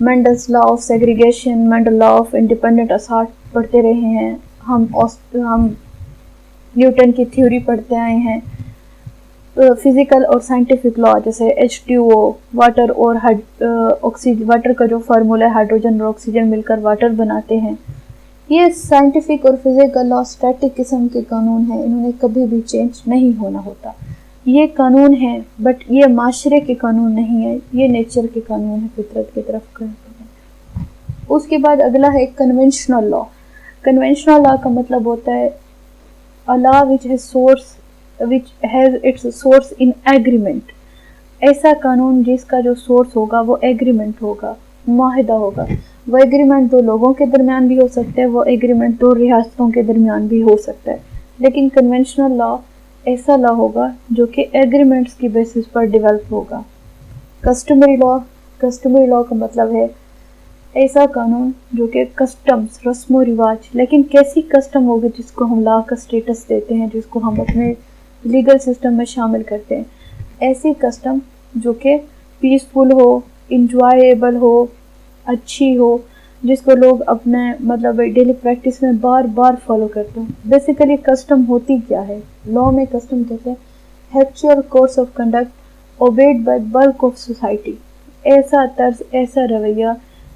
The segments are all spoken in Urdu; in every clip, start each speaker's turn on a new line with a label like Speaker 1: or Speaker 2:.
Speaker 1: مینڈلس law of segregation, Mendel law of independent start پڑھتے رہے ہیں، ہم نیوٹن کی تھیوری پڑھتے آئے ہیں، فزیکل اور سائنٹیفک لا جیسے H2O، واٹر اور واٹر کا جو فارمولا ہے ہائیڈروجن اور آکسیجن مل کر واٹر بناتے ہیں. یہ سائنٹیفک اور فزیکل لا اسٹیٹک قسم کے قانون ہیں، انہوں نے کبھی بھی چینج نہیں ہونا ہوتا. یہ قانون ہیں بٹ یہ معاشرے کے قانون نہیں ہے، یہ نیچر کے قانون ہے، فطرت کی طرف کرتے ہیں. اس کے بعد اگلا ہے کنونشنل لا. کنونشنل لا کا مطلب ہوتا ہے a law which has its source in agreement. ایسا قانون جس کا جو سورس ہوگا وہ ایگریمنٹ ہوگا، معاہدہ ہوگا. وہ ایگریمنٹ دو لوگوں کے درمیان بھی ہو سکتا ہے، وہ ایگریمنٹ دو ریاستوں کے درمیان بھی ہو سکتا ہے. لیکن کنونشنل لا ایسا لا ہوگا جو کہ ایگریمنٹس کی بیسس پر ڈیولپ ہوگا. کسٹمری لا کا مطلب ہے ایسا قانون جو کہ کسٹمز، رسم و رواج، لیکن کیسی کسٹم ہوگی جس کو ہم لا کا سٹیٹس دیتے ہیں، جس کو ہم اپنے لیگل سسٹم میں شامل کرتے ہیں. ایسی کسٹم جو کہ پیسفل ہو، انجوائیبل ہو، اچھی ہو، جس کو لوگ اپنے مطلب ڈیلی پریکٹس میں بار بار فالو کرتے ہیں. بیسیکلی کسٹم ہوتی کیا ہے؟ لا میں کسٹم کہتے ہیں habitual course of conduct obeyed by bulk of society. ایسا طرز، ایسا رویہ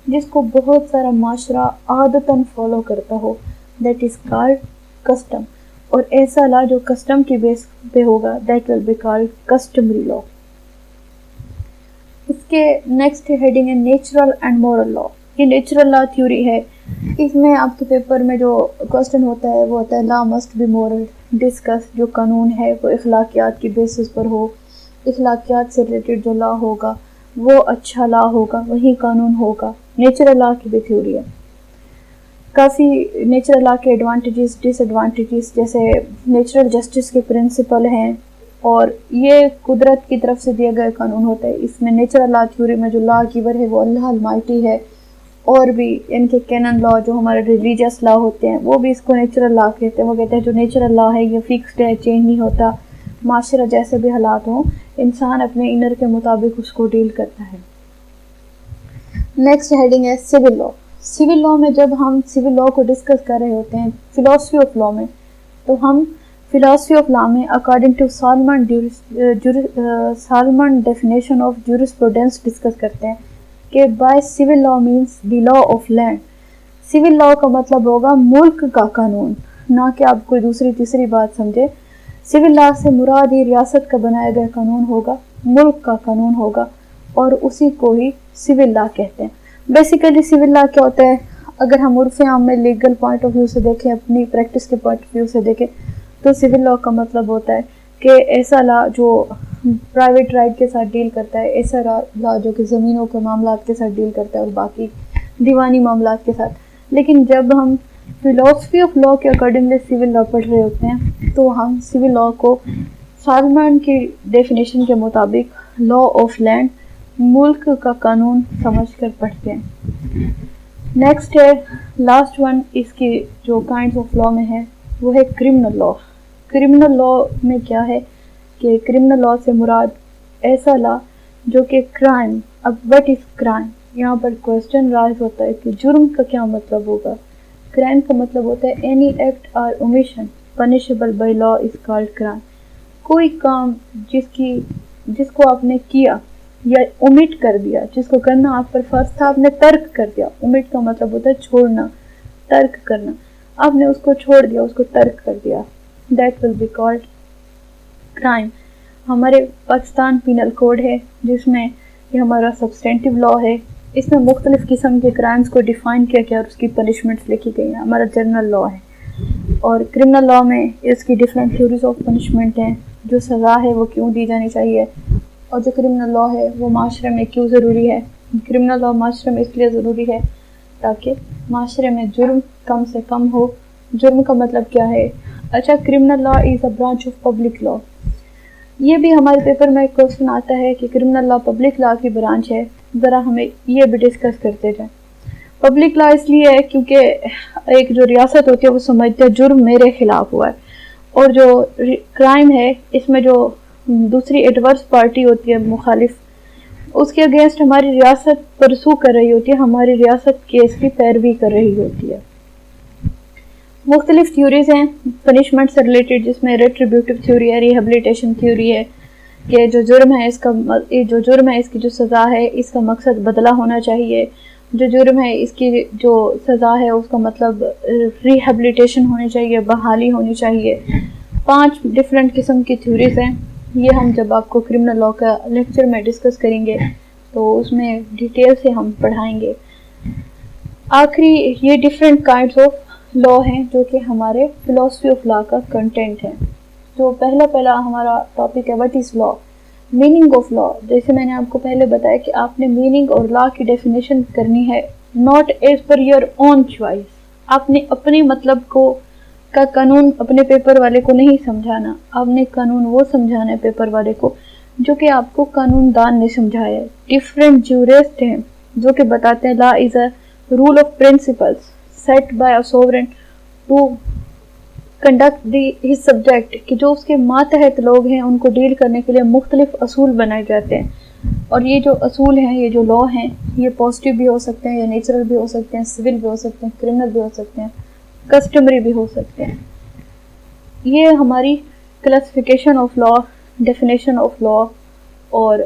Speaker 1: جس کو بہت سارا معاشرہ عادتاً فالو کرتا ہو، دیٹ از کالڈ کسٹم. اور ایسا لا جو کسٹم کی بیس پہ ہوگا that will be called customary law. اس کے نیکسٹ ہیڈنگ ہے نیچرل اینڈ مورل لا. یہ نیچرل لا تھیوری ہے. اس میں آپ کے پیپر میں جو کوسچن ہوتا ہے وہ ہوتا ہے لا مسٹ بی مورل. ڈسکس جو قانون ہے وہ اخلاقیات کی بیسس پر ہو، اخلاقیات سے ریلیٹڈ جو لا ہوگا وہ اچھا لا ہوگا، وہی قانون ہوگا. نیچرل لا کی بھی تھیوری ہے. کافی نیچرل لا کے ایڈوانٹیجز، ڈس ایڈوانٹیجز، جیسے نیچرل جسٹس کے پرنسپل ہیں اور یہ قدرت کی طرف سے دیا گیا قانون ہوتا ہے. اس میں نیچرل لا تھیوری میں جو لا گیور ہے وہ اللہ المائٹی ہے. اور بھی ان کے کینن لا جو ہمارے ریلیجیس لا ہوتے ہیں وہ بھی اس کو نیچرل لا کہتے ہیں. وہ کہتے ہیں جو نیچرل لا ہے یہ فکسڈ ہے، چینج نہیں ہوتا. معاشرہ جیسے بھی حالات ہوں انسان اپنے انر کے مطابق اس کو ڈیل کرتا ہے. نیکسٹ ہیڈنگ ہے سول لا. سول لا میں جب ہم سول لا کو ڈسکس کر رہے ہوتے ہیں فلاسفی آف لا میں، تو ہم فلاسفی آف لا میں according to Salmond definition of jurisprudence discuss کرتے ہیں کہ by civil law means the law of land. Civil law کا مطلب ہوگا ملک کا قانون، نہ کہ آپ کوئی دوسری تیسری بات سمجھے. سول لا سے مراد ہی ریاست کا بنایا گیا قانون ہوگا، ملک کا قانون ہوگا، اور اسی کو ہی سول لا کہتے ہیں. بیسیکلی سول لا کیا ہوتا ہے؟ اگر ہم عرف عام میں لیگل پوائنٹ آف ویو سے دیکھیں، اپنی پریکٹس کے پوائنٹ آف ویو سے دیکھیں، تو سول لا کا مطلب ہوتا ہے کہ ایسا لا جو پرائیویٹ رائٹ کے ساتھ ڈیل کرتا ہے، ایسا لا جو کہ زمینوں کے معاملات کے ساتھ ڈیل کرتا ہے اور باقی دیوانی معاملات کے ساتھ. لیکن جب ہم فلاسفی آف لا کے اکارڈنگلی سول لا پڑھ رہے ہوتے ہیں تو ہم سول لا کو سالمن کی ڈیفینیشن کے مطابق لا آف لینڈ، ملک کا قانون سمجھ کر پڑھتے ہیں. نیکسٹ ہے لاسٹ ون اس کی جو کائنڈز آف لا میں ہے وہ ہے کرمنل لا. کرمنل لا میں کیا ہے کہ کرمنل لا سے مراد ایسا لا جو کہ کرائم. اب وٹ از کرائم؟ یہاں پر کوسچن رائز ہوتا ہے کہ جرم کا کیا مطلب ہوگا. کرائم کا مطلب ہوتا ہے اینی ایکٹ اور omission punishable by law is called crime. کوئی کام جس کو آپ نے کیا یا اومٹ کر دیا، جس کو کرنا آپ پر فرض تھا آپ نے ترک کر دیا. اومٹ کا مطلب ہوتا ہے چھوڑنا، ترک کرنا. آپ نے اس کو چھوڑ دیا، اس کو ترک کر دیا، that will be called crime. ہمارے پاکستان پینل کوڈ ہے جس میں یہ ہمارا سبسٹینٹیو لا ہے. اس میں مختلف قسم کے کرائمز کو ڈیفائن کیا گیا اور اس کی پنشمنٹس لکھی گئی ہیں. ہمارا جنرل لا ہے. اور کرمنل لا میں اس کی ڈفرینٹ تھیوریز آف پنشمنٹ ہیں. جو سزا ہے وہ کیوں دی جانی چاہیے، اور جو کرمنل لا ہے وہ معاشرے میں کیوں ضروری ہے. کرمنل لا معاشرے میں اس لیے ضروری ہے تاکہ معاشرے میں جرم کم سے کم ہو. جرم کا مطلب کیا ہے؟ اچھا، criminal law is a branch of public law. یہ بھی ہمارے پیپر میں ایک کوسچن آتا ہے کہ کرمنل لا پبلک لا کی برانچ ہے. ذرا ہمیں یہ بھی ڈسکس کرتے جائیں. پبلک لا اس لیے ہے کیونکہ ایک جو ریاست ہوتی ہے وہ سمجھتے ہیں جرم میرے خلاف ہوا ہے، اور جو کرائم ہے اس میں جو دوسری ایڈورس پارٹی ہوتی ہے، مخالف، اس کے اگینسٹ ہماری ریاست پرسو کر رہی ہوتی ہے، ہماری ریاست کیس کی پیروی کر رہی ہوتی ہے۔ مختلف تھیوریز ہیں پنشمنٹ سے ریلیٹڈ، جس میں ریٹریبیوٹیو تھیوری ہے، ریہیبلیٹیشن تھیوری ہے کہ جو جرم ہے اس کی جو سزا ہے اس کا مقصد بدلہ ہونا چاہیے، جو جرم ہے اس کی جو سزا ہے اس کا مطلب ریہیبلیٹیشن ہونی چاہیے، بحالی ہونی چاہیے۔ 5 ڈفرینٹ قسم کی تھیوریز ہیں، یہ ہم جب آپ کو کرمنل لا کا لیکچر میں ڈسکس کریں گے تو اس میں ڈیٹیل سے ہم پڑھائیں گے۔ آخری یہ ڈفرینٹ کائنڈس آف لا ہیں جو کہ ہمارے فلاسفی آف لا کا کنٹینٹ ہے۔ جو پہلا ہمارا ٹاپک ہے what is law, meaning of law. جیسے میں نے آپ کو پہلے بتایا کہ آپ نے میننگ اور لا کی ڈیفینیشن کرنی ہے not as per your own choice. آپ نے اپنے مطلب کا قانون اپنے پیپر والے کو نہیں سمجھانا، آپ نے قانون وہ سمجھانا ہے پیپر والے کو جو کہ آپ کو قانون دان نے سمجھایا ہے۔ ڈفرینٹ جورسٹ ہیں جو کہ بتاتے ہیں law is a rule of principles set by a sovereign to conduct his subject، کہ جو اس کے ماتحت لوگ ہیں ان کو ڈیل کرنے کے لیے مختلف اصول بنائے جاتے ہیں، اور یہ جو اصول ہیں، یہ جو لا ہیں، یہ پازیٹیو بھی ہو سکتے ہیں یا نیچرل بھی ہو سکتے ہیں، سول بھی ہو سکتے ہیں، کرمنل بھی ہو سکتے ہیں، کسٹمری بھی ہو سکتے ہیں۔ یہ ہماری classification of law, definition of law. اور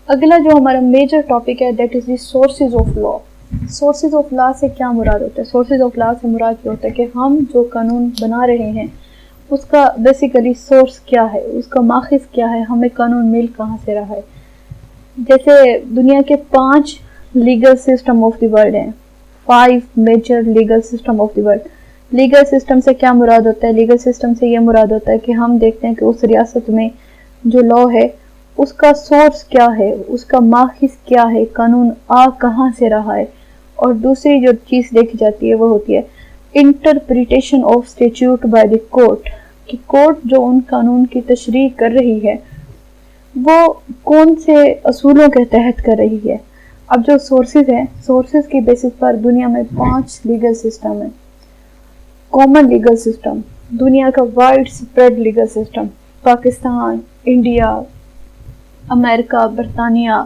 Speaker 1: اگلا جو ہمارا میجر ٹاپک ہے that is the sources of law. Sources of law سے کیا مراد ہوتا ہے؟ سورسز آف لا سے مراد یہ ہوتا ہے کہ ہم جو قانون بنا رہے ہیں اس کا بیسیکلی سورس کیا ہے، اس کا ماخذ کیا ہے، ہمیں قانون مل کہاں سے رہا ہے۔ جیسے دنیا کے 5 legal system of the world ہیں، 5 major legal system of the world. Legal system سے کیا مراد ہوتا ہے؟ لیگل سسٹم سے یہ مراد ہوتا ہے کہ ہم دیکھتے ہیں کہ اس ریاست میں جو لا ہے اس کا سورس کیا ہے، اس کا ماخذ کیا ہے، قانون کہاں سے رہا ہے۔ اور دوسری جو چیز دیکھی جاتی ہے وہ ہوتی ہے interpretation of statute by the court, کہ کورٹ جو ان قانون کی تشریح کر رہی ہے وہ کون سے اصولوں کے تحت کر رہی ہے۔ اب جو سورسز ہیں، سورسز کی بیسس پر دنیا میں 5 لیگل سسٹم ہیں۔ کامن لیگل سسٹم، دنیا کا wide spread legal system, Pakistan, India, امریکہ، برطانیہ،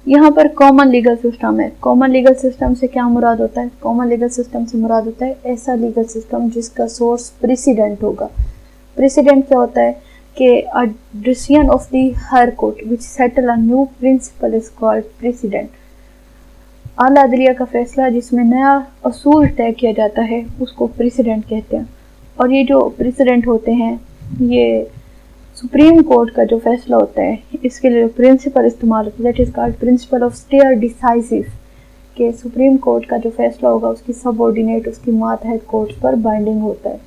Speaker 1: یہاں پر کامن لیگل سسٹم ہے۔ کامن لیگل سسٹم سے کیا مراد ہوتا ہے؟ کامن لیگل سسٹم سے مراد ہوتا ہے ایسا لیگل سسٹم جس کا سورس پریسیڈنٹ ہوگا۔ پریسیڈنٹ کیا ہوتا ہے کہ a decision of the higher court which settle a new principle is called precedent۔ اعلیٰ عدلیہ کا فیصلہ جس میں نیا اصول طے کیا جاتا ہے اس کو پریسیڈنٹ کہتے ہیں۔ اور یہ جو پریسیڈنٹ ہوتے ہیں یہ سپریم کورٹ کا جو فیصلہ ہوتا ہے اس کے لیے پرنسپل استعمال ہوتا ہے، that is called principle of stare decisis, کہ سپریم کورٹ کا جو فیصلہ ہوگا اس کی سب آرڈینیٹ، اس کی ماتحت کورٹس پر بائنڈنگ ہوتا ہے۔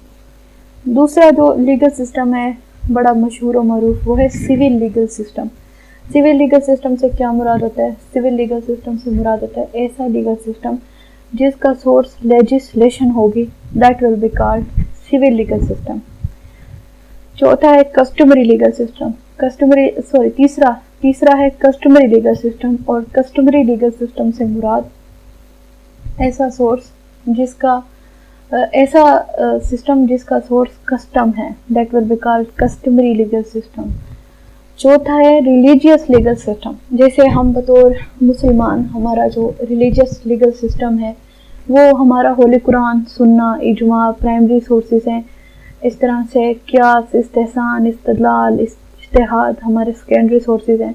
Speaker 1: دوسرا جو لیگل سسٹم ہے بڑا مشہور و معروف وہ ہے civil legal system. Civil legal system سے کیا مراد ہوتا ہے؟ سول لیگل سسٹم سے مراد ہوتا ہے ایسا لیگل سسٹم جس کا سورس لیجسلیشن ہوگی، that will be called civil legal system. چوتھا ہے کسٹمری لیگل سسٹم، تیسرا ہے کسٹمری لیگل سسٹم، اور کسٹمری لیگل سسٹم سے مراد ایسا سسٹم جس کا سورس کسٹم ہے، that will be called customary legal system. چوتھا ہے ریلیجیس لیگل سسٹم، جیسے ہم بطور مسلمان ہمارا جو ریلیجیس لیگل سسٹم ہے وہ ہمارا ہولی قرآن، سنہ، اجماع پرائمری سورسز ہیں۔ اس طرح سے قیاس، استحسان، استدلال، اجتہاد ہمارے سیکنڈری سورسز ہیں۔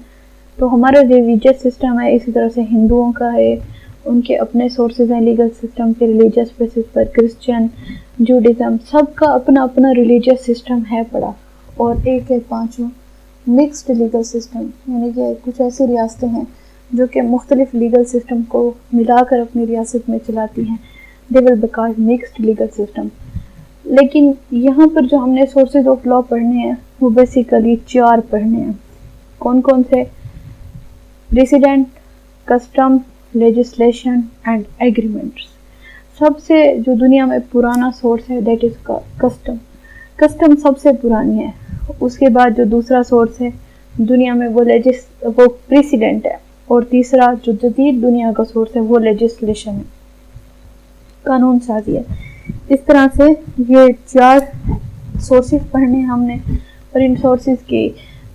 Speaker 1: تو ہمارا ریلیجیس سسٹم ہے، اسی طرح سے ہندوؤں کا ہے، ان کے اپنے سورسز ہیں لیگل سسٹم کے ریلیجیس بیسس پر، کرسچن، جوڈازم، سب کا اپنا اپنا ریلیجیس سسٹم ہے پڑا۔ اور ایک ہے 5واں مکسڈ لیگل سسٹم، یعنی کہ کچھ ایسی ریاستیں ہیں جو کہ مختلف لیگل سسٹم کو ملا کر اپنی ریاست میں چلاتی ہیں، they will be called mixed legal system. لیکن یہاں پر جو ہم نے سورسز آف لا پڑھنے ہیں وہ بیسیکلی 4 پڑھنے ہیں۔ کون کون سے؟ Precedent, custom, legislation and agreements. سب سے جو دنیا میں پرانا سورس ہے دیٹ از کسٹم۔ کسٹم سب سے پرانی ہے۔ اس کے بعد جو دوسرا سورس ہے دنیا میں وہ پریسیڈنٹ ہے، اور تیسرا جو جدید دنیا کا سورس ہے وہ لیجسلیشن ہے، قانون سازی ہے۔ اس طرح سے یہ 4 سورسز پڑھنے ہم نے، اور ان سورسز کی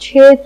Speaker 1: 6